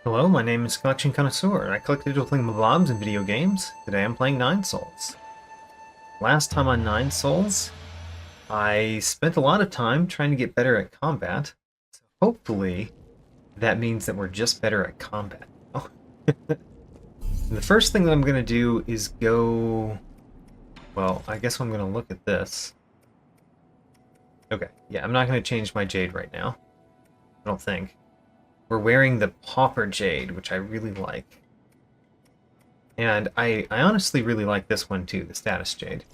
Hello, my name is Collection Connoisseur, and I collect digital thingamabobs in video games. Today I'm playing Nine Souls. Last time on Nine Souls, I spent a lot of time trying to get better at combat. So hopefully, that means that we're just better at combat now. The first thing that I'm going to do is go... Well, I guess I'm going to look at this. Okay, yeah, I'm not going to change my Jade right now. I don't think. We're wearing the Pauper Jade, which I really like. And I honestly really like this one too, the Status Jade.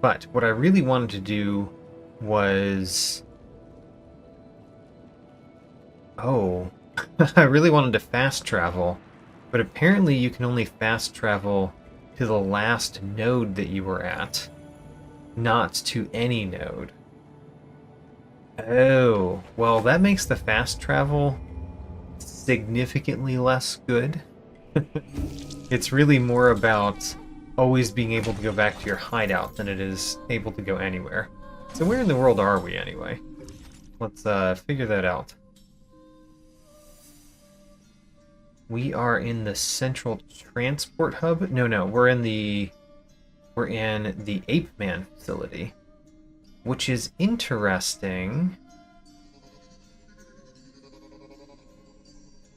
But what I really wanted to do was... Oh, I really wanted to fast travel. But apparently you can only fast travel to the last node that you were at, not to any node. Oh, well that makes the fast travel significantly less good. It's really more about always being able to go back to your hideout than it is able to go anywhere. So where in the world are we anyway? Let's figure that out. We are in the central transport hub. No, we're in the Apeman facility, which is interesting.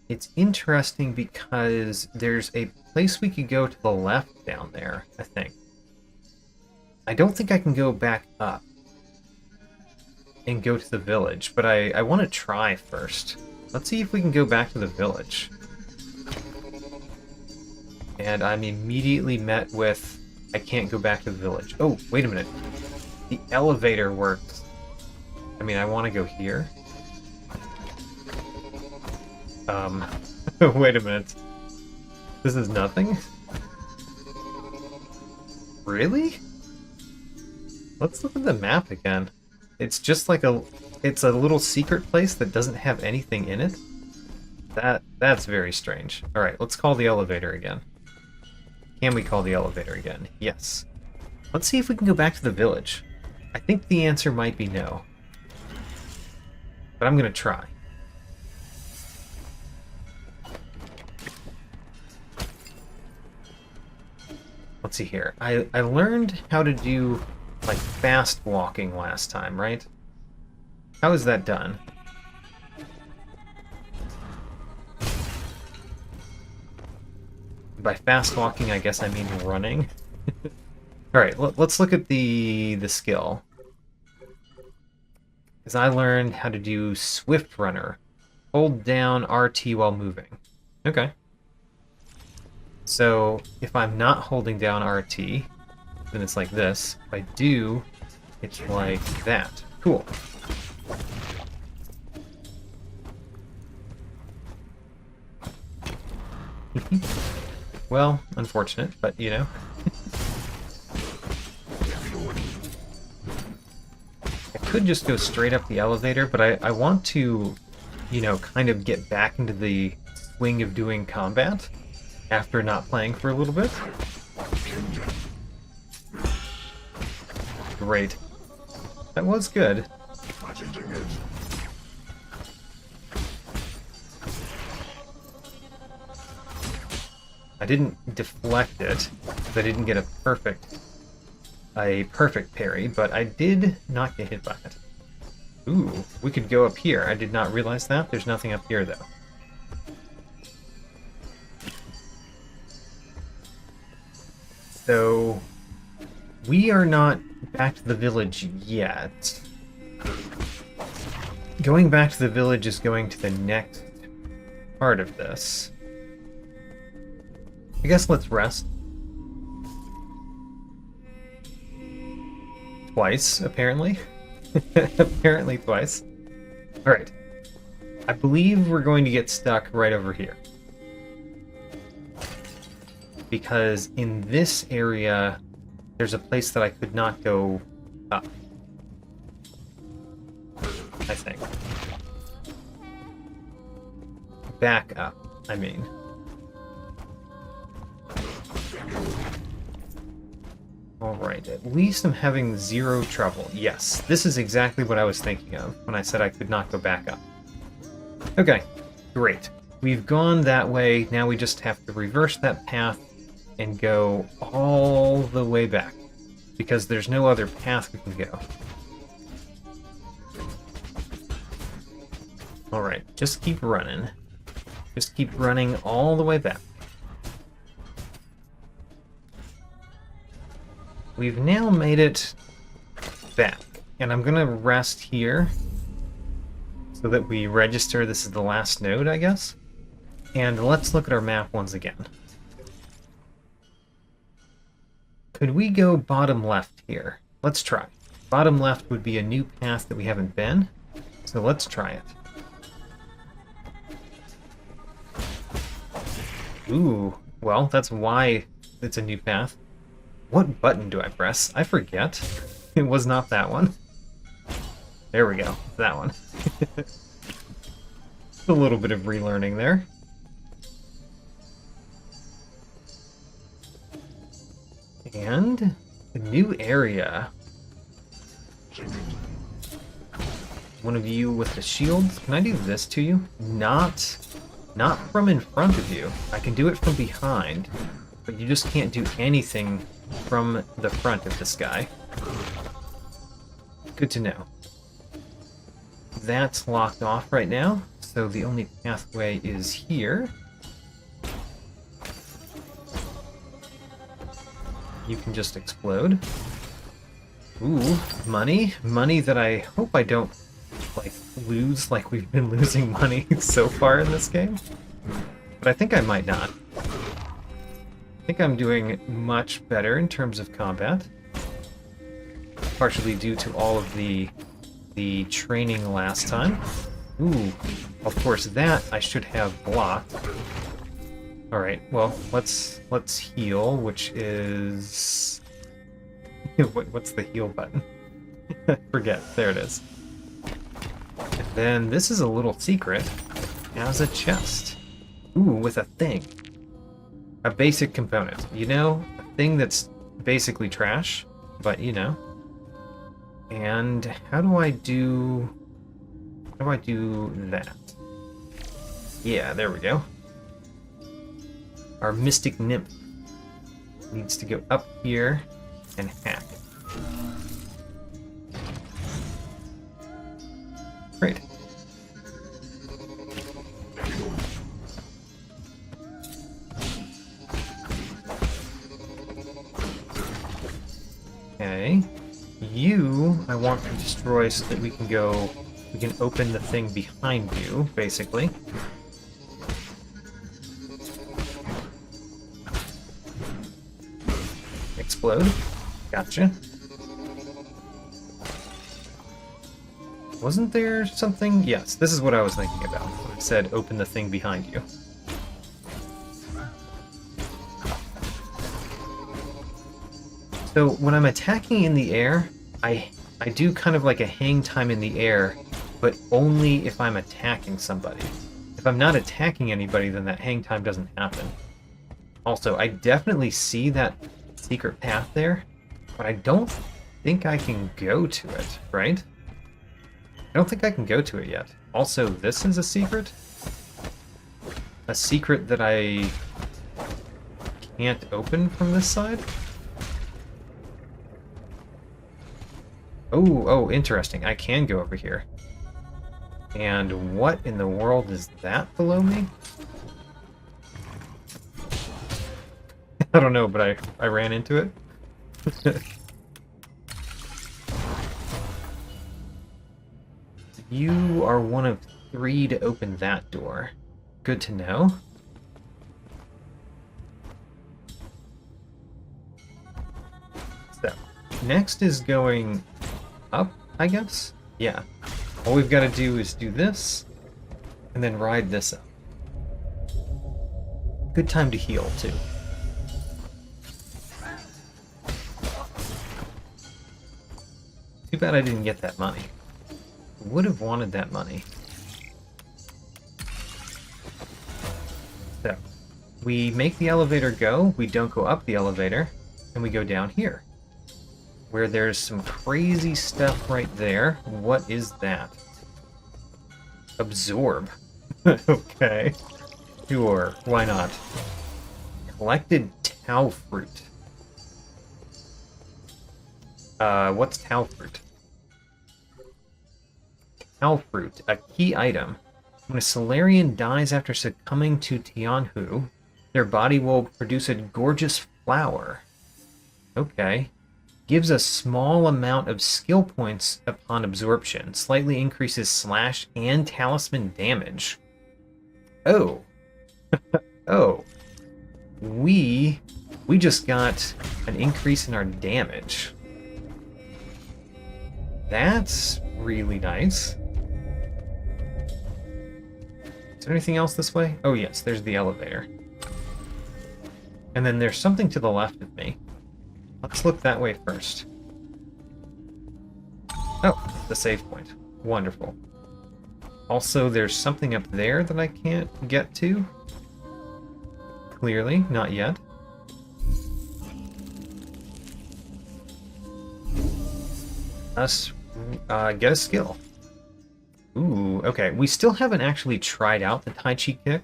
It's interesting because there's a place we could go to the left down there, I think. I don't think I can go back up and go to the village, but I want to try first. Let's see if we can go back to the village. And I'm immediately met with, I can't go back to the village. Oh, wait a minute. The elevator works. I mean, I want to go here. Wait a minute. This is nothing? Really? Let's look at the map again. It's just like it's a little secret place that doesn't have anything in it. That's very strange. Alright, let's call the elevator again. Can we call the elevator again? Yes. Let's see if we can go back to the village. I think the answer might be no. But I'm gonna try. Let's see here. I learned how to do, like, fast walking last time, right? How is that done? By fast walking, I guess I mean running. Alright, let's look at the skill. Because I learned how to do Swift Runner. Hold down RT while moving. Okay. So, if I'm not holding down RT, then it's like this. If I do, it's like that. Cool. Well, unfortunate, but you know. I could just go straight up the elevator, but I want to, you know, kind of get back into the swing of doing combat after not playing for a little bit. Great. That was good. I didn't deflect it, because I didn't get a perfect parry, but I did not get hit by it. Ooh, we could go up here. I did not realize that. There's nothing up here, though. So, we are not back to the village yet. Going back to the village is going to the next part of this. I guess let's rest. Twice, apparently. Apparently twice. Alright. I believe we're going to get stuck right over here. Because in this area, there's a place that I could not go up. I think. Back up, I mean. Alright, at least I'm having zero trouble. Yes, this is exactly what I was thinking of when I said I could not go back up. Okay, great. we've gone that way. Now we just have to reverse that path and go all the way back, because there's no other path we can go. Alright, just keep running. Just keep running all the way back. We've now made it back, and I'm gonna rest here so that we register this is the last node, I guess. And let's look at our map once again. Could we go bottom left here? Let's try. Bottom left would be a new path that we haven't been, so let's try it. Ooh, well, that's why it's a new path. What button do I press? I forget. It was not that one. There we go, that one. A little bit of relearning there. And a new area. One of you with the shield. Can I do this to you? Not from in front of you. I can do it from behind, but you just can't do anything from the front of this guy. Good to know. That's locked off right now, so the only pathway is here. You can just explode. Ooh, money. Money that I hope I don't, like, lose like we've been losing money so far in this game. But I think I might not. I think I'm doing much better in terms of combat. Partially due to all of the training last time. Ooh, of course that I should have blocked. Alright, well, let's heal, which is... What's the heal button? Forget, there it is. And then this is a little secret. It has a chest. Ooh, with a thing. A basic component. You know, a thing that's basically trash, but you know. And how do I do that? Yeah, there we go. Our mystic nymph needs to go up here and hack. Great. Okay. You, I want to destroy so that we can open the thing behind you, basically. Explode. Gotcha. Wasn't there something? Yes, this is what I was thinking about. It said open the thing behind you. So when I'm attacking in the air, I do kind of like a hang time in the air, but only if I'm attacking somebody. If I'm not attacking anybody, then that hang time doesn't happen. Also, I definitely see that secret path there, but I don't think I can go to it, right? I don't think I can go to it yet. Also, this is a secret? A secret that I can't open from this side? Oh, interesting. I can go over here. And what in the world is that below me? I don't know, but I ran into it. You are one of 3 to open that door. Good to know. So, next is going up, I guess? Yeah. All we've got to do is do this, and then ride this up. Good time to heal, too. Too bad I didn't get that money. Would have wanted that money. So, we make the elevator go, we don't go up the elevator, and we go down here. Where there's some crazy stuff right there. What is that? Absorb. Okay. Sure, why not? Collected Tao Fruit. What's Tao Fruit? Tao Fruit, a key item. When a Solarian dies after succumbing to Tianhu, their body will produce a gorgeous flower. Okay. Gives a small amount of skill points upon absorption. Slightly increases slash and talisman damage. Oh. Oh. We just got an increase in our damage. That's really nice. Is there anything else this way? Oh yes, there's the elevator. And then there's something to the left of me. Let's look that way first. Oh, the save point. Wonderful. Also, there's something up there that I can't get to. Clearly, not yet. Us get a skill. Ooh, okay. We still haven't actually tried out the Tai Chi kick.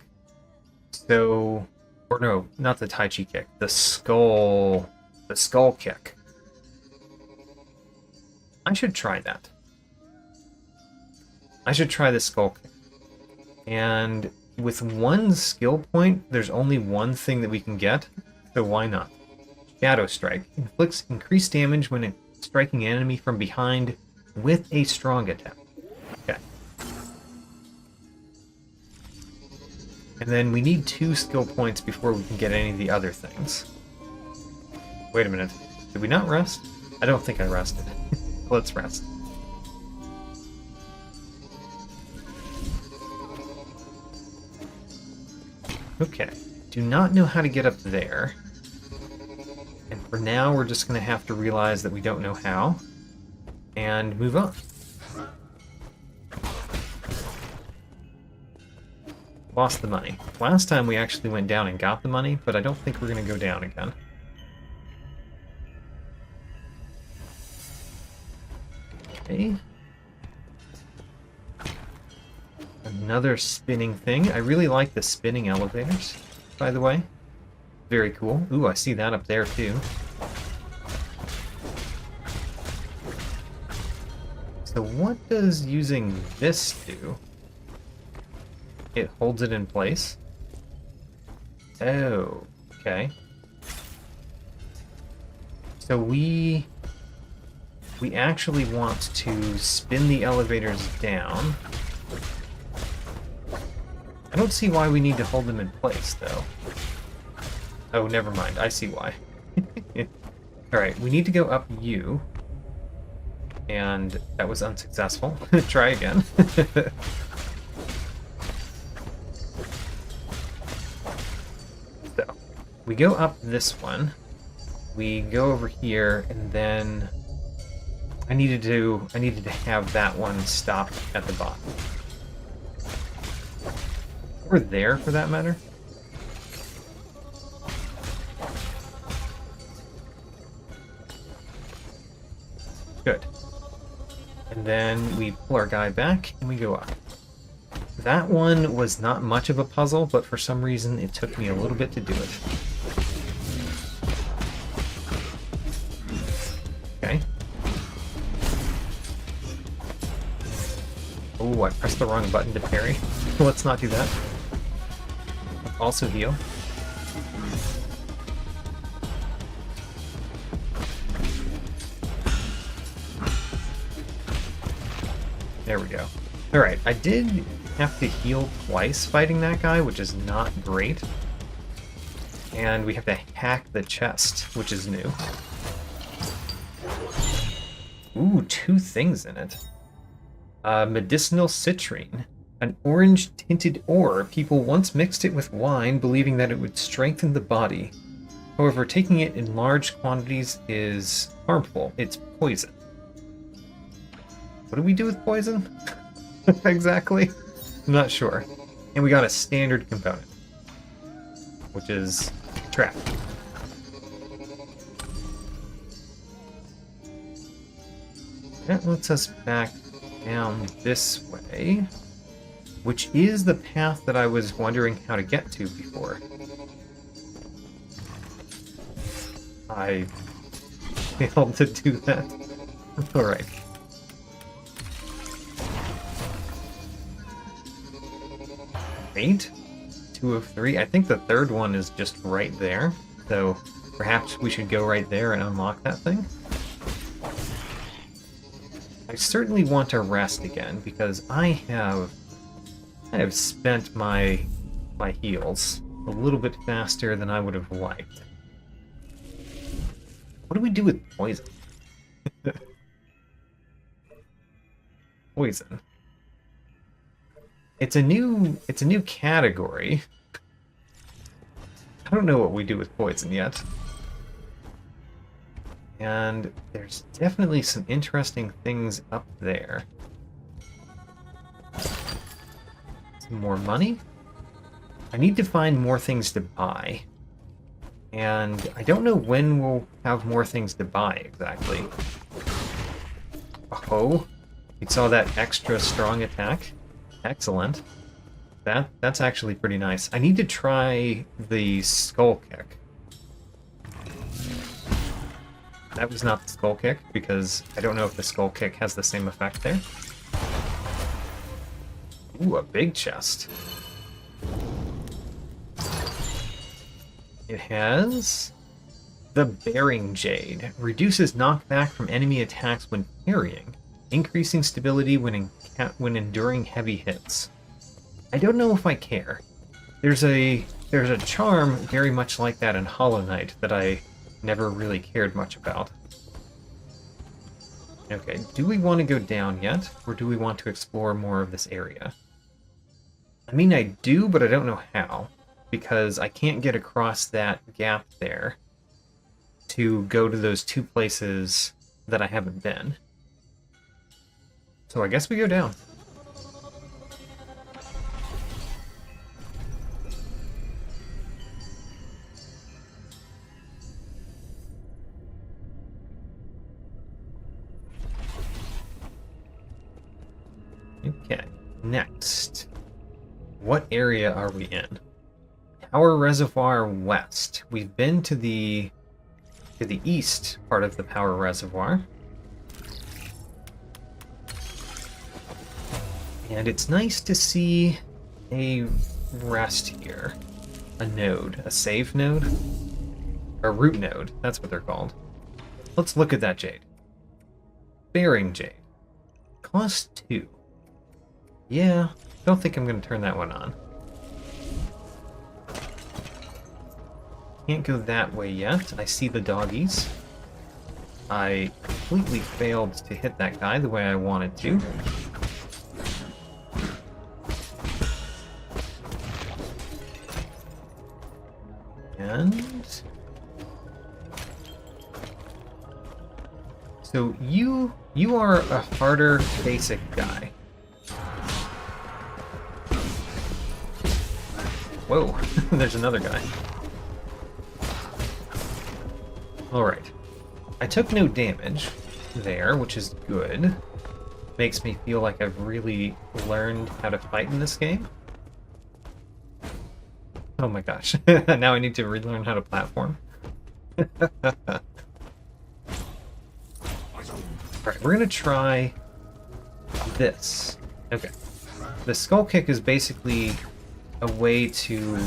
So, or no, not the Tai Chi kick. The skull kick. I should try that. I should try the skull kick. And with one skill point, there's only one thing that we can get, so why not? Shadow Strike. Inflicts increased damage when striking an enemy from behind with a strong attack. Okay. And then we need 2 skill points before we can get any of the other things. Wait a minute. Did we not rest? I don't think I rested. Let's rest. Okay. Do not know how to get up there. And for now, we're just going to have to realize that we don't know how. And move on. Lost the money. Last time we actually went down and got the money, but I don't think we're going to go down again. Okay. Another spinning thing. I really like the spinning elevators, by the way. Very cool. Ooh, I see that up there too. So what does using this do? It holds it in place? Oh, okay. So we actually want to spin the elevators down. I don't see why we need to hold them in place, though. Oh, never mind. I see why. Alright, we need to go up U. And that was unsuccessful. Try again. So, we go up this one. We go over here, and then I needed to have that one stop at the bottom. Or there, for that matter. Good. And then we pull our guy back, and we go up. That one was not much of a puzzle, but for some reason it took me a little bit to do it. Okay. Oh, I pressed the wrong button to parry. Let's not do that. Let's also heal. There we go. Alright, I did have to heal twice fighting that guy, which is not great. And we have to hack the chest, which is new. Ooh, 2 things in it. Medicinal citrine. An orange-tinted ore. People once mixed it with wine, believing that it would strengthen the body. However, taking it in large quantities is harmful. It's poison. What do we do with poison? Exactly? I'm not sure. And we got a standard component, which is trap. That lets us back down this way. which is the path that I was wondering how to get to before. I failed to do that. Alright. Eight? 2 of 3? I think the third one is just right there, so perhaps we should go right there and unlock that thing. I certainly want to rest again, because I have spent my heals a little bit faster than I would have liked. What do we do with poison? Poison. It's a new category. I don't know what we do with poison yet. And there's definitely some interesting things up there. Some more money? I need to find more things to buy. And I don't know when we'll have more things to buy exactly. Oh, you saw that extra strong attack? Excellent. That's actually pretty nice. I need to try the skull kick. That was not the skull kick, because I don't know if the skull kick has the same effect there. Ooh, a big chest. It has the Bearing Jade. Reduces knockback from enemy attacks when parrying, increasing stability when enduring heavy hits. I don't know if I care. There's a charm very much like that in Hollow Knight that I never really cared much about. Okay, do we want to go down yet, or do we want to explore more of this area? I mean, I do, but I don't know how, because I can't get across that gap there to go to those two places that I haven't been. So I guess we go down. Okay, next. What area are we in? Power Reservoir West. We've been to the east part of the Power Reservoir. And it's nice to see a rest here. A node. A save node? A root node. That's what they're called. Let's look at that jade. Bearing Jade. Cost 2. Yeah, don't think I'm going to turn that one on. Can't go that way yet. I see the doggies. I completely failed to hit that guy the way I wanted to. And so you are a harder basic guy. Whoa, there's another guy. Alright. I took no damage there, which is good. Makes me feel like I've really learned how to fight in this game. Oh my gosh. Now I need to relearn how to platform. Alright, we're gonna try this. Okay. The skull kick is basically a way to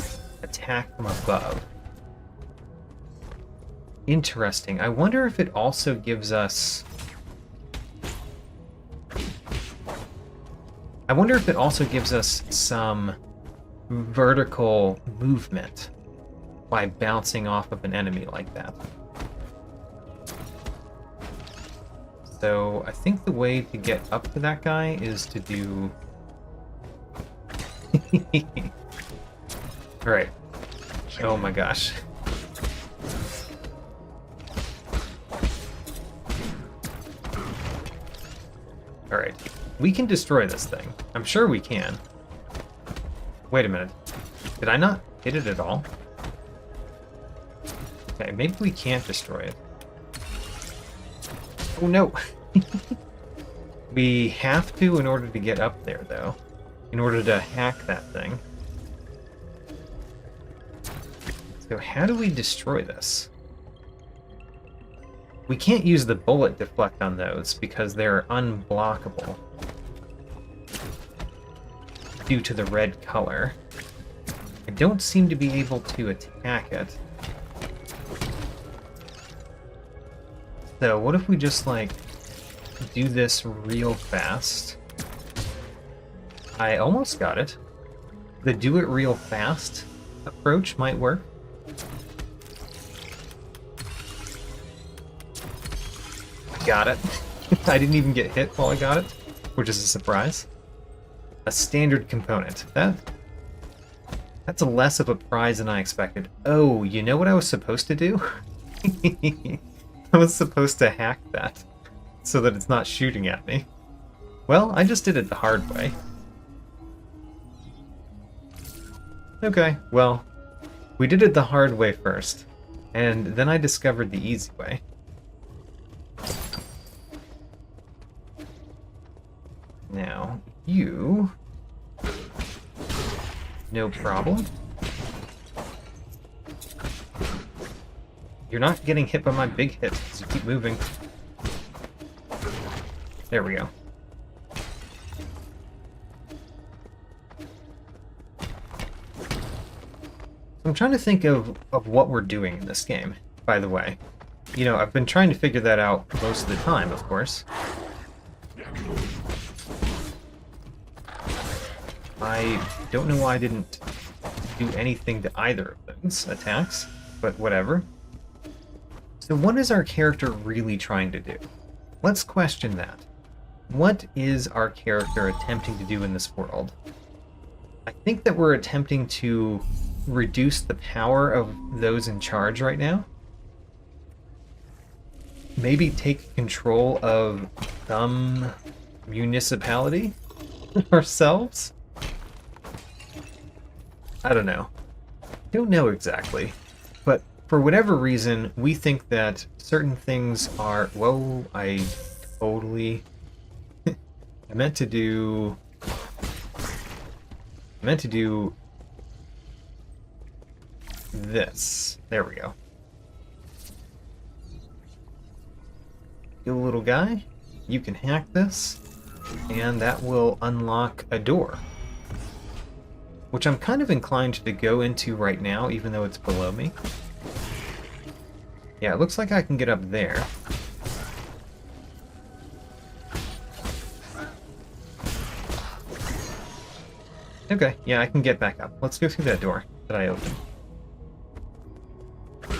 attack from above. Interesting. I wonder if it also gives us... some vertical movement by bouncing off of an enemy like that. So I think the way to get up to that guy is to do... Alright. Oh my gosh. Alright. We can destroy this thing. I'm sure we can. Wait a minute. Did I not hit it at all? Okay, maybe we can't destroy it. Oh no! We have to in order to get up there, though. in order to hack that thing. So how do we destroy this? We can't use the bullet deflect on those because they're unblockable due to the red color. I don't seem to be able to attack it. So what if we just, like, do this real fast? I almost got it. The do it real fast approach might work. Got it. I didn't even get hit while I got it, which is a surprise. A standard component. That's less of a prize than I expected. Oh, you know what I was supposed to do? I was supposed to hack that so that it's not shooting at me. Well, I just did it the hard way. Okay, well, we did it the hard way first, and then I discovered the easy way. Now, you... no problem. You're not getting hit by my big hit because you keep moving. There we go. I'm trying to think of what we're doing in this game, by the way. You know, I've been trying to figure that out most of the time, of course. I don't know why I didn't do anything to either of those attacks, but whatever. So what is our character really trying to do? Let's question that. What is our character attempting to do in this world? I think that we're attempting to reduce the power of those in charge right now. Maybe take control of some municipality ourselves? I don't know. Don't know exactly. But for whatever reason, we think that certain things are... Whoa, I totally... I meant to do this. There we go. You little guy, you can hack this, and that will unlock a door. Which I'm kind of inclined to go into right now, even though it's below me. Yeah, it looks like I can get up there. Okay, yeah, I can get back up. Let's go through that door that I opened.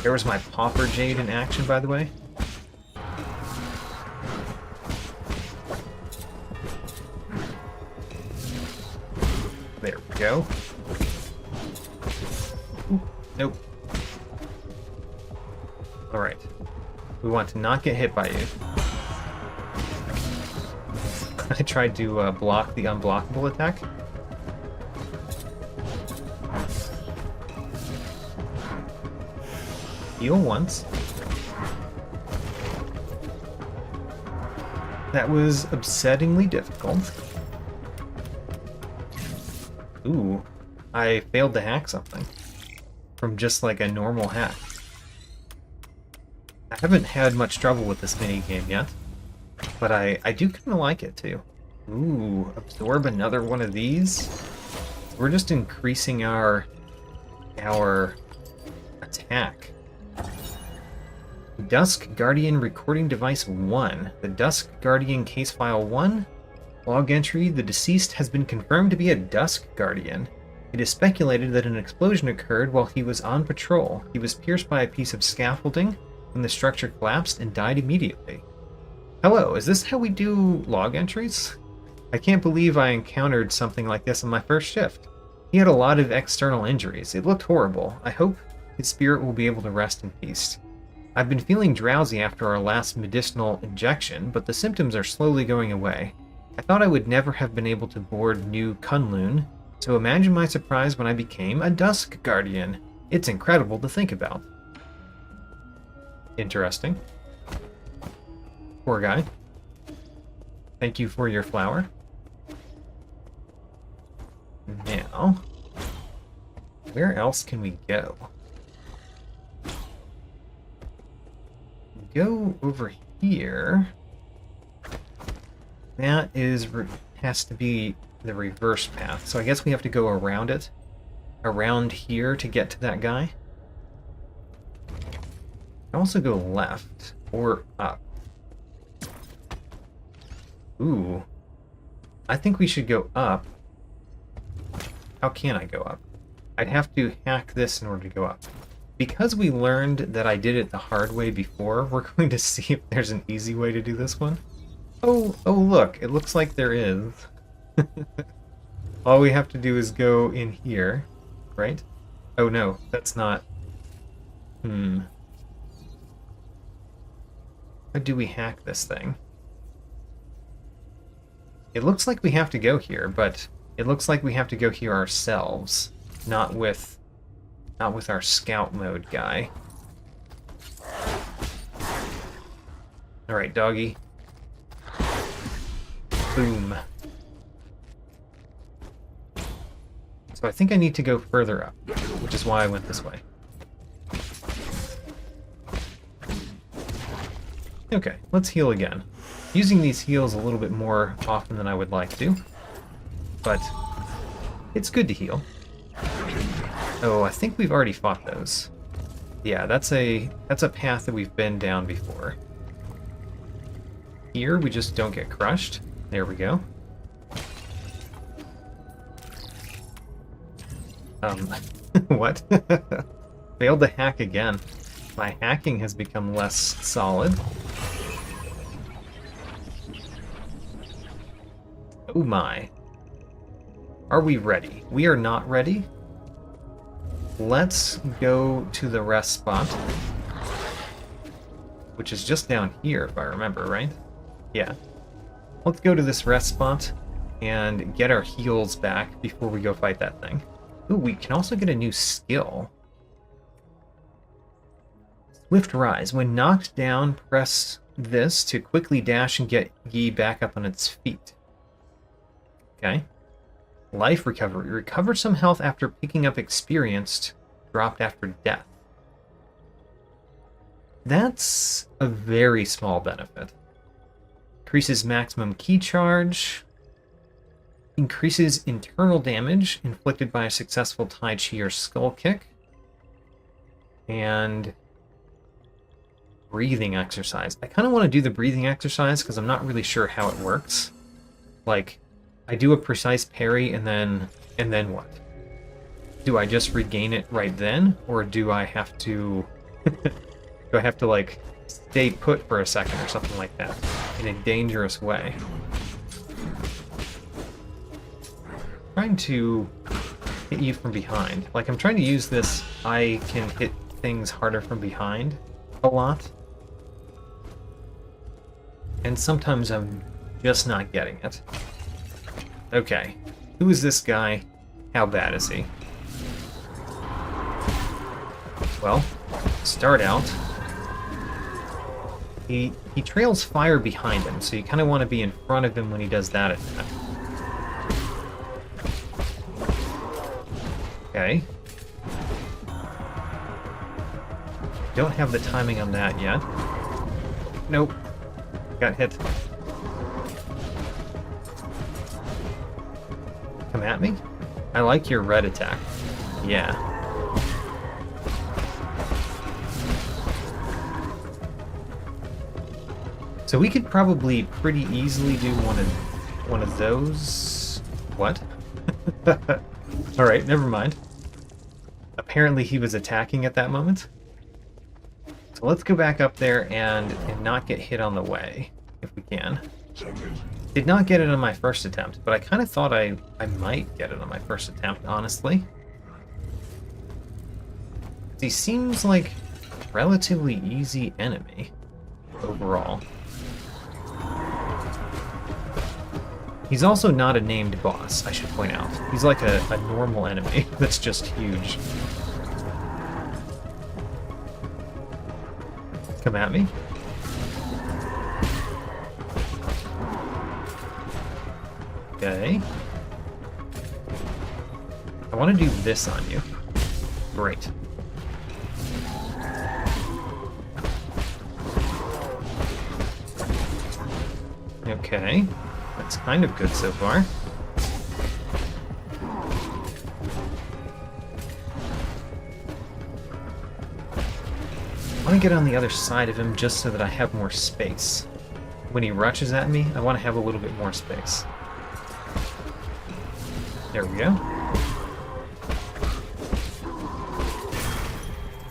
There was my Pauper Jade in action, by the way. There we go. Ooh, nope. Alright. We want to not get hit by you. I tried to block the unblockable attack. Heal once. That was upsettingly difficult. Ooh, I failed to hack something from just like a normal hack. I haven't had much trouble with this minigame yet, but I do kind of like it too. Ooh, absorb another one of these. We're just increasing our attack. Dusk Guardian Recording Device 1. The Dusk Guardian Case File 1. Log entry: the deceased has been confirmed to be a Dusk Guardian. It is speculated that an explosion occurred while he was on patrol. He was pierced by a piece of scaffolding when the structure collapsed and died immediately. Hello, is this how we do log entries? I can't believe I encountered something like this on my first shift. He had a lot of external injuries. It looked horrible. I hope his spirit will be able to rest in peace. I've been feeling drowsy after our last medicinal injection, but the symptoms are slowly going away. I thought I would never have been able to board New Kunlun, so imagine my surprise when I became a Dusk Guardian. It's incredible to think about. Interesting. Poor guy. Thank you for your flower. now, where else can we go? Go over here. That has to be the reverse path. So I guess we have to go around it. Around here to get to that guy. can also go left or up. Ooh. I think we should go up. How can I go up? I'd have to hack this in order to go up. Because we learned that I did it the hard way before, we're going to see if there's an easy way to do this one. Oh look, it looks like there is. All we have to do is go in here, right? Oh no, that's not... How do we hack this thing? It looks like we have to go here, but it looks like we have to go here ourselves, not with our scout mode guy. Alright, doggy. Boom. So I think I need to go further up, which is why I went this way. Okay, let's heal again. Using these heals a little bit more often than I would like to, but it's good to heal. Oh, I think we've already fought those. Yeah, that's a path that we've been down before. Here, we just don't get crushed. There we go. What? Failed to hack again. My hacking has become less solid. Oh my. Are we ready? We are not ready. Let's go to the rest spot. Which is just down here, if I remember, right? Yeah. Let's go to this rest spot and get our heals back before we go fight that thing. Ooh, we can also get a new skill. Swift Rise. When knocked down, press this to quickly dash and get Yi back up on its feet. Okay. Life Recovery. Recover some health after picking up experience dropped after death. That's a very small benefit. Increases maximum key charge. Increases internal damage inflicted by a successful Tai Chi or Skull Kick. And breathing exercise. I kind of want to do the breathing exercise because I'm not really sure how it works. Like, I do a precise parry and then what? Do I just regain it right then? Or do I have to... do I have to, like, stay put for a second or something like that? In a dangerous way. Trying to hit you from behind. Like, I'm trying to use this I can hit things harder from behind a lot. And sometimes I'm just not getting it. Okay, who is this guy? How bad is he? Well, start out. He trails fire behind him, so you kind of want to be in front of him when he does that attack. Okay. Don't have the timing on that yet. Nope. Got hit. Come at me? I like your red attack. Yeah. So we could probably pretty easily do one of those. What? Alright, never mind. Apparently he was attacking at that moment. So let's go back up there and not get hit on the way, if we can. Did not get it on my first attempt, but I kind of thought I might get it on my first attempt, honestly. He seems like a relatively easy enemy, overall. He's also not a named boss, I should point out. He's like a normal enemy that's just huge. Come at me. Okay. I want to do this on you. Great. Okay, that's kind of good so far. I want to get on the other side of him just so that I have more space. When he rushes at me, I want to have a little bit more space. There we go.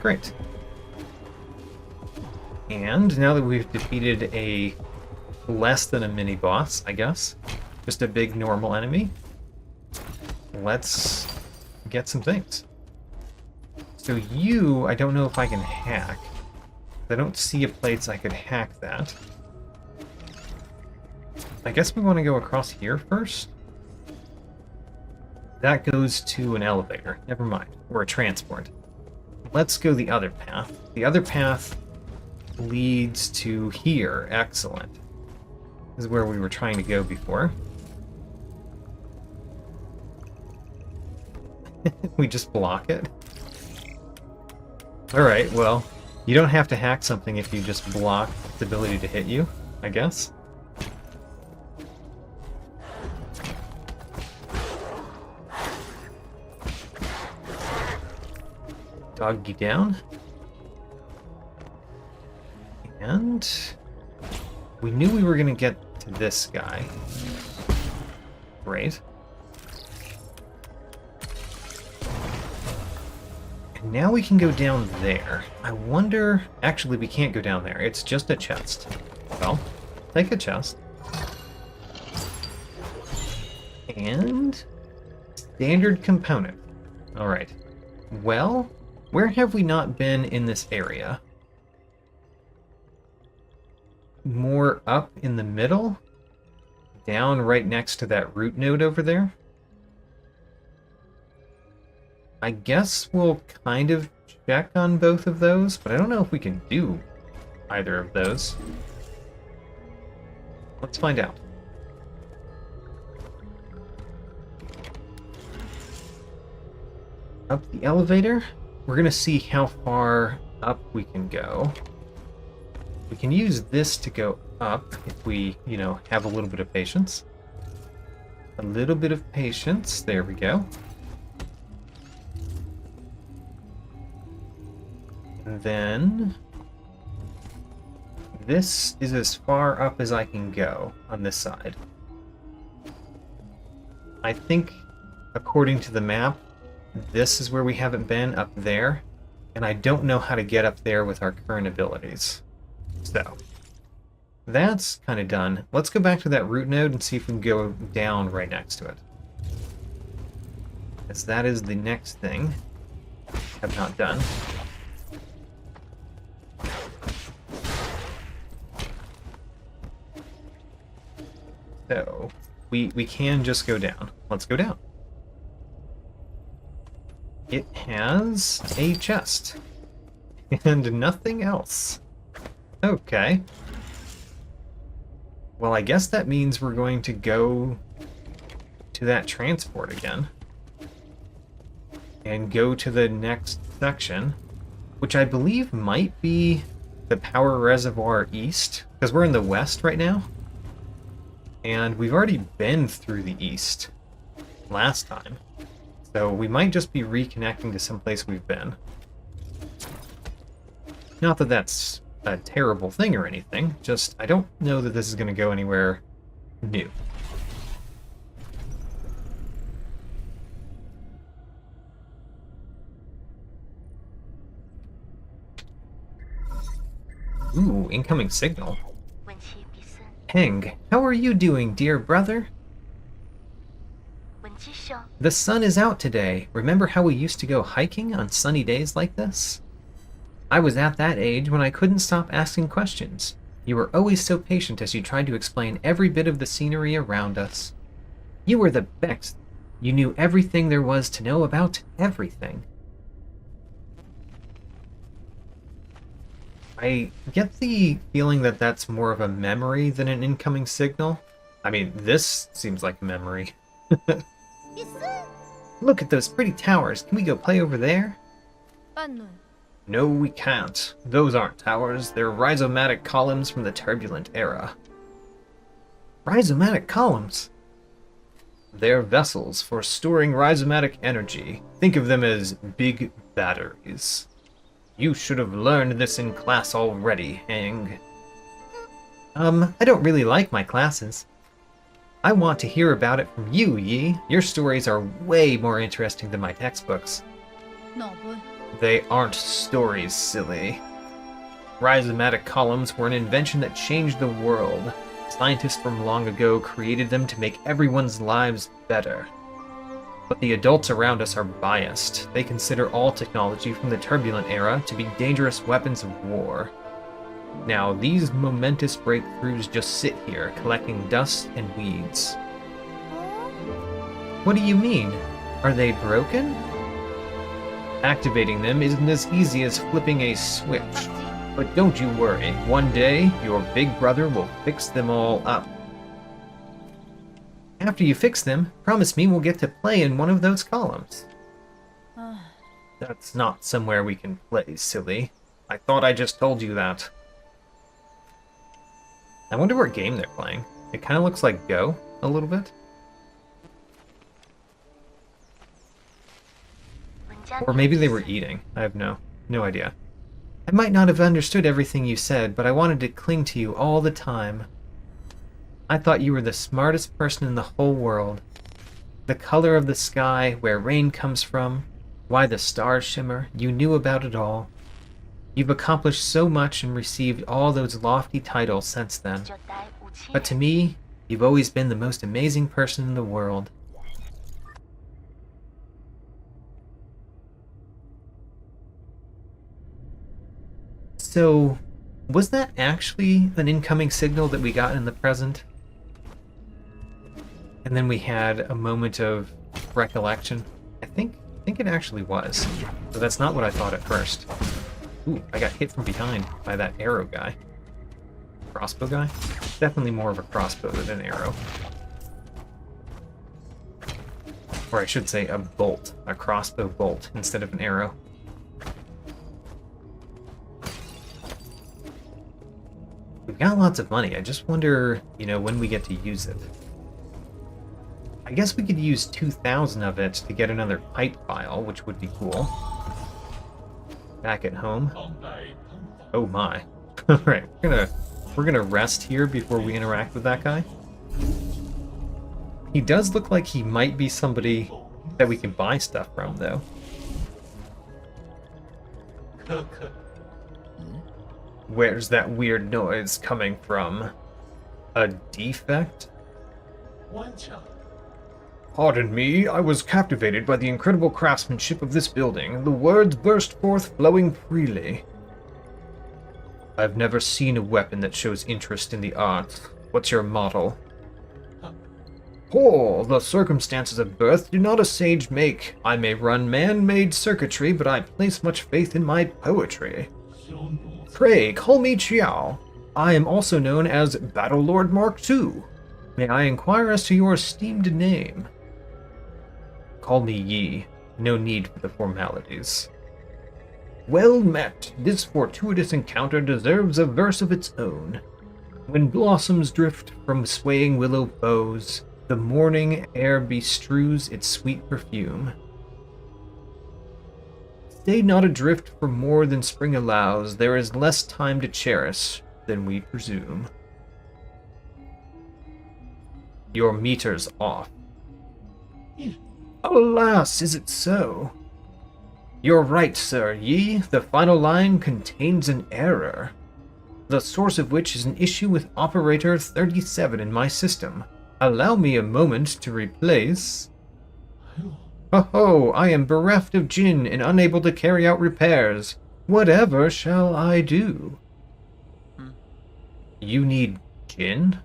Great. And now that we've defeated a less than a mini-boss, I guess, just a big normal enemy, let's get some things. So you, I don't know if I can hack. I don't see a place I could hack that. I guess we want to go across here first. That goes to an elevator. Never mind. Or a transport. Let's go the other path. The other path leads to here. Excellent. This is where we were trying to go before. We just block it. Alright, well, you don't have to hack something if you just block its ability to hit you, I guess. Doggy down. And we knew we were going to get to this guy. Great. And now we can go down there. I wonder... Actually, we can't go down there. It's just a chest. Well, take a chest. And... standard component. Alright. Well, where have we not been in this area? More up in the middle? Down right next to that root node over there? I guess we'll kind of check on both of those, but I don't know if we can do either of those. Let's find out. Up the elevator. We're going to see how far up we can go. We can use this to go up if we, you know, have a little bit of patience. A little bit of patience. There we go. And then this is as far up as I can go on this side. I think, according to the map, this is where we haven't been, up there, and I don't know how to get up there with our current abilities. So, that's kind of done. Let's go back to that root node and see if we can go down right next to it. As that is the next thing I have not done. So, we can just go down. Let's go down. It has a chest. And nothing else. Okay. Well, I guess that means we're going to go to that transport again. And go to the next section, which I believe might be the power reservoir east, because we're in the west right now. And we've already been through the east last time. So we might just be reconnecting to someplace we've been. Not that that's a terrible thing or anything, just I don't know that this is going to go anywhere new. Ooh, incoming signal. Heng, how are you doing, dear brother? The sun is out today. Remember how we used to go hiking on sunny days like this? I was at that age when I couldn't stop asking questions. You were always so patient as you tried to explain every bit of the scenery around us. You were the best. You knew everything there was to know about everything. I get the feeling that that's more of a memory than an incoming signal. I mean, this seems like a memory. Look at those pretty towers. Can we go play over there? Banun. No, we can't. Those aren't towers. They're rhizomatic columns from the turbulent era. Rhizomatic columns? They're vessels for storing rhizomatic energy. Think of them as big batteries. You should have learned this in class already, Heng. I don't really like my classes. I want to hear about it from you, Yi. Your stories are way more interesting than my textbooks. No, boy. They aren't stories, silly. Rhizomatic columns were an invention that changed the world. Scientists from long ago created them to make everyone's lives better. But the adults around us are biased. They consider all technology from the turbulent era to be dangerous weapons of war. Now, these momentous breakthroughs just sit here, collecting dust and weeds. What do you mean? Are they broken? Activating them isn't as easy as flipping a switch. But don't you worry, one day, your big brother will fix them all up. After you fix them, promise me we'll get to play in one of those columns. That's not somewhere we can play, silly. I thought I just told you that. I wonder what game they're playing. It kind of looks like Go, a little bit. Or maybe they were eating. I have no idea. I might not have understood everything you said, but I wanted to cling to you all the time. I thought you were the smartest person in the whole world. The color of the sky, where rain comes from, why the stars shimmer, you knew about it all. You've accomplished so much and received all those lofty titles since then. But to me, you've always been the most amazing person in the world. So, was that actually an incoming signal that we got in the present? And then we had a moment of recollection? I think it actually was. But that's not what I thought at first. Ooh, I got hit from behind by that arrow guy. Crossbow guy? Definitely more of a crossbow than an arrow. Or I should say a bolt. A crossbow bolt instead of an arrow. We've got lots of money. I just wonder, when we get to use it. I guess we could use 2,000 of it to get another pipe file, which would be cool. Back at home. Oh my. Alright, we're gonna rest here before we interact with that guy. He does look like he might be somebody that we can buy stuff from, though. Where's that weird noise coming from? A defect? Pardon me, I was captivated by the incredible craftsmanship of this building. The words burst forth, flowing freely. I've never seen a weapon that shows interest in the arts. What's your model? Oh, the circumstances of birth do not a sage make. I may run man-made circuitry, but I place much faith in my poetry. Pray, call me Chiyou. I am also known as Battle Lord Mark II. May I inquire as to your esteemed name? Call me Yi. No need for the formalities. Well met. This fortuitous encounter deserves a verse of its own. When blossoms drift from swaying willow boughs, the morning air bestrews its sweet perfume. Stay not adrift for more than spring allows. There is less time to cherish than we presume. Your meter's off. Alas, is it so? You're right, Sir Yi. The final line contains an error, the source of which is an issue with operator 37 in my system. Allow me a moment to replace... Oh, I am bereft of Jin and unable to carry out repairs. Whatever shall I do? You need Jin?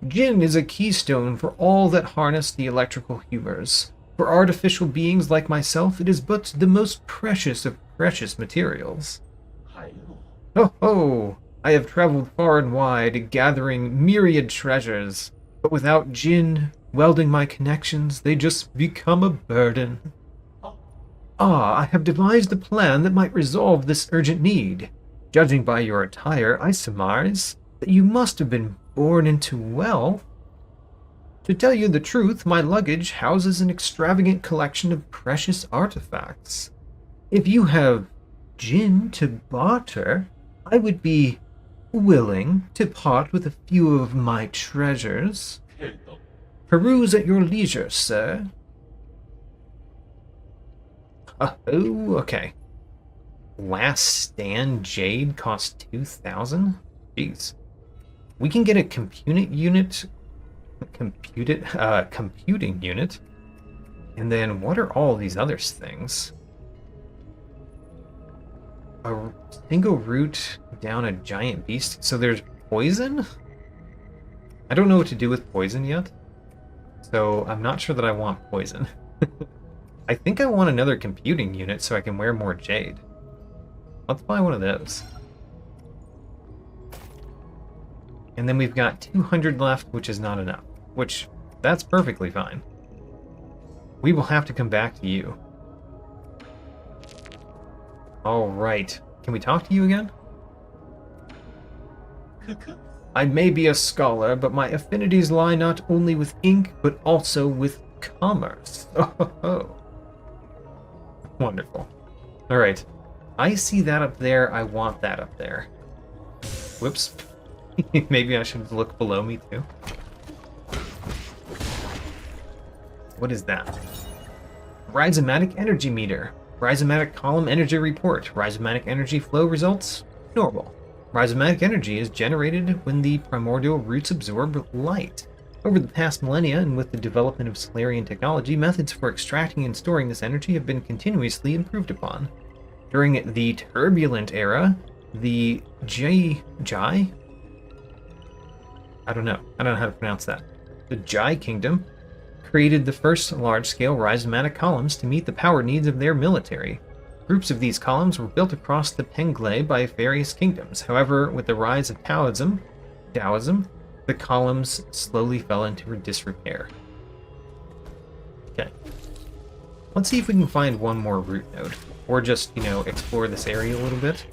Jin is a keystone for all that harness the electrical humors. For artificial beings like myself, it is but the most precious of precious materials. Oh, I have traveled far and wide, gathering myriad treasures, but without Jin, Welding my connections, they just become a burden. Ah, I have devised a plan that might resolve this urgent need. Judging by your attire, I surmise that you must have been born into wealth. To tell you the truth, my luggage houses an extravagant collection of precious artifacts. If you have gin to barter, I would be willing to part with a few of my treasures. Peruse at your leisure, sir. Oh, okay. Last Stand Jade costs 2,000? Jeez. We can get a computing unit. Computing unit. And then what are all these other things? A single root down a giant beast. So there's poison? I don't know what to do with poison yet. So I'm not sure that I want poison. I think I want another computing unit so I can wear more jade. Let's buy one of those. And then we've got 200 left, which is not enough. Which, that's perfectly fine. We will have to come back to you. Alright. Can we talk to you again? I may be a scholar, but my affinities lie not only with ink, but also with commerce. Oh. Wonderful. Alright. I see that up there. I want that up there. Whoops. Maybe I should look below me too. What is that? Rhizomatic energy meter. Rhizomatic column energy report. Rhizomatic energy flow results? Normal. Rhizomatic energy is generated when the primordial roots absorb light. Over the past millennia, and with the development of Solarian technology, methods for extracting and storing this energy have been continuously improved upon. During the Turbulent Era, the I don't know how to pronounce that. The Jai Kingdom created the first large-scale rhizomatic columns to meet the power needs of their military. Groups of these columns were built across the Penglai by various kingdoms. However, with the rise of Taoism, the columns slowly fell into disrepair. Okay. Let's see if we can find one more root node. Or just, explore this area a little bit.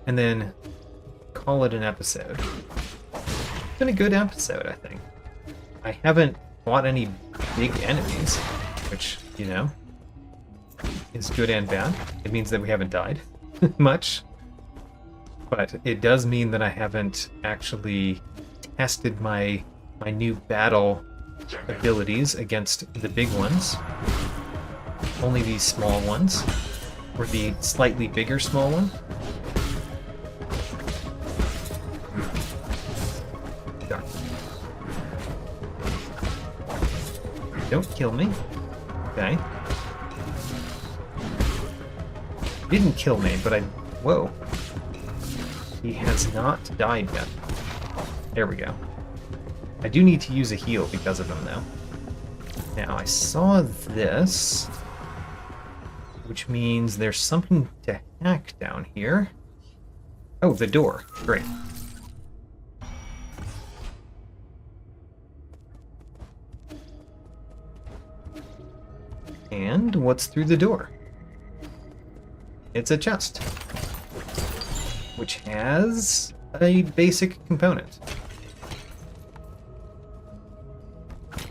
And then call it an episode. It's been a good episode, I think. I haven't fought any big enemies, which, is good and bad. It means that we haven't died much. But it does mean that I haven't actually tested my new battle abilities against the big ones. Only these small ones. Or the slightly bigger small one. Darn. Don't kill me. Okay. Didn't kill me, but whoa. He has not died yet. There we go. I do need to use a heal because of him, though. Now, I saw this, which means there's something to hack down here. Oh, the door. Great. And what's through the door? It's a chest, which has a basic component.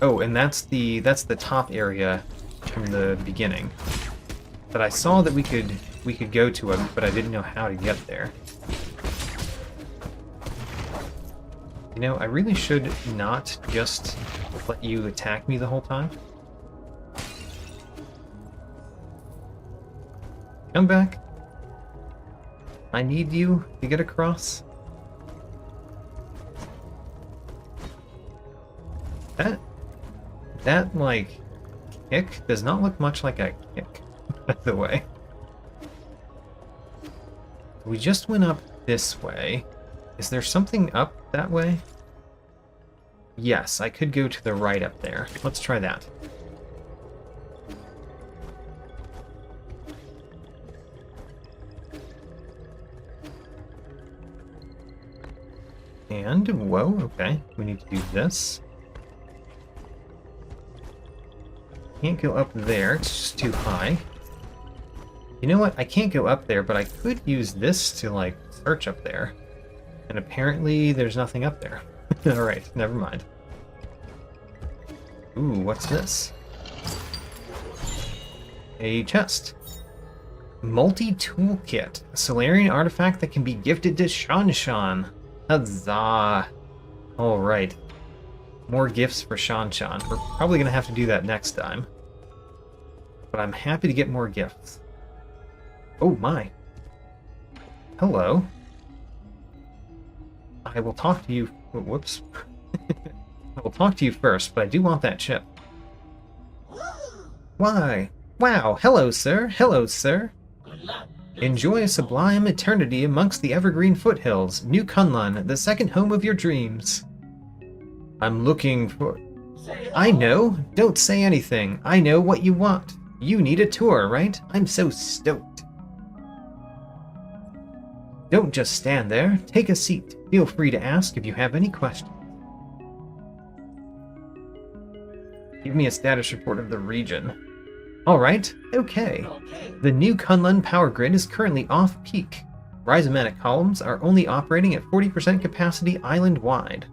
Oh, and that's the top area from the beginning. That I saw that we could go to it, but I didn't know how to get there. I really should not just let you attack me the whole time. Come back. I need you to get across. That like kick does not look much like a kick, by the way. We just went up this way. Is there something up that way? Yes, I could go to the right up there. Let's try that. And, whoa, okay. We need to do this. can't go up there. It's just too high. You know what? I can't go up there, but I could use this to, like, search up there. And apparently there's nothing up there. Alright, never mind. Ooh, what's this? A chest. Multi-toolkit. A Solarian artifact that can be gifted to Shan. Huzzah! Alright. More gifts for Shan. We're probably going to have to do that next time. But I'm happy to get more gifts. Oh my. Hello. I will talk to you... Whoops. I will talk to you first, but I do want that chip. Why? Wow, hello, sir. Hello, sir. Enjoy a sublime eternity amongst the evergreen foothills. New Kunlun, the second home of your dreams. I'm looking for... I know. Don't say anything. I know what you want. You need a tour, right? I'm so stoked. Don't just stand there. Take a seat. Feel free to ask if you have any questions. Give me a status report of the region. Alright, okay. The new Kunlun power grid is currently off-peak. Rhizomatic columns are only operating at 40% capacity island-wide.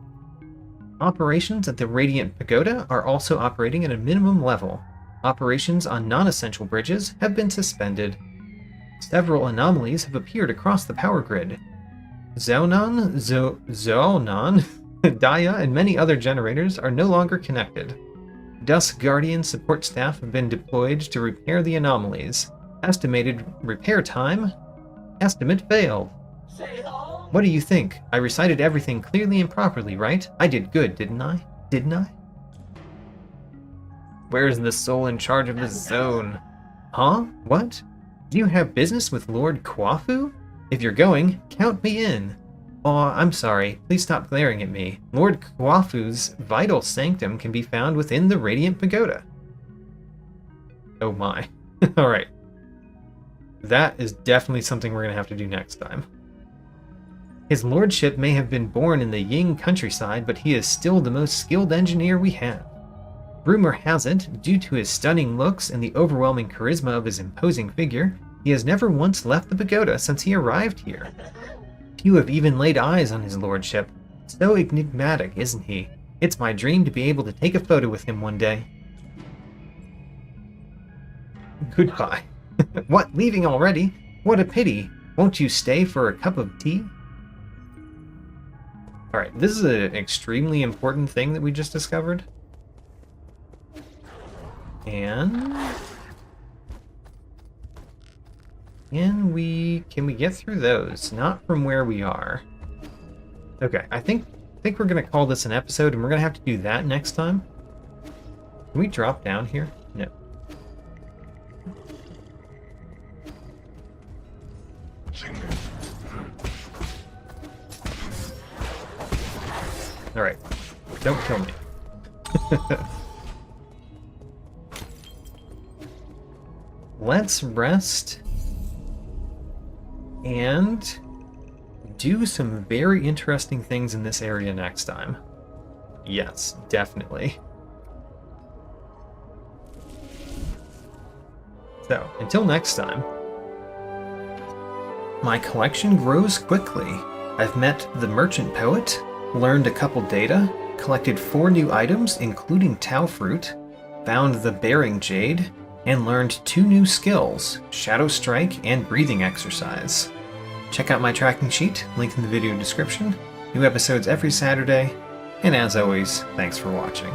Operations at the Radiant Pagoda are also operating at a minimum level. Operations on non-essential bridges have been suspended. Several anomalies have appeared across the power grid. Zonon, Daya, and many other generators are no longer connected. Dusk Guardian support staff have been deployed to repair the anomalies. Estimated repair time? Estimate failed. What do you think? I recited everything clearly and properly, right? I did good, didn't I? Didn't I? Where's the soul in charge of the zone? Huh? What? Do you have business with Lord Kwafu? If you're going, count me in. Aw, I'm sorry. Please stop glaring at me. Lord Kwafu's vital sanctum can be found within the Radiant Pagoda. Oh my. Alright. That is definitely something we're going to have to do next time. His lordship may have been born in the Ying countryside, but he is still the most skilled engineer we have. Rumor has it, due to his stunning looks and the overwhelming charisma of his imposing figure, he has never once left the pagoda since he arrived here. Few have even laid eyes on his lordship. So enigmatic, isn't he? It's my dream to be able to take a photo with him one day. Goodbye. What, leaving already? What a pity. Won't you stay for a cup of tea? Alright, this is an extremely important thing that we just discovered. And... can we get through those? Not from where we are. Okay, I think we're gonna call this an episode, and we're gonna have to do that next time. Can we drop down here? No. Alright. Don't kill me. Let's rest and do some very interesting things in this area next time. Yes, definitely. So, until next time, my collection grows quickly. I've met the merchant poet, learned a couple data, collected 4 new items including Tao Fruit, found the Bearing Jade, and learned 2 new skills, Shadow Strike and Breathing Exercise. Check out my tracking sheet, linked in the video description. New episodes every Saturday, and as always, thanks for watching.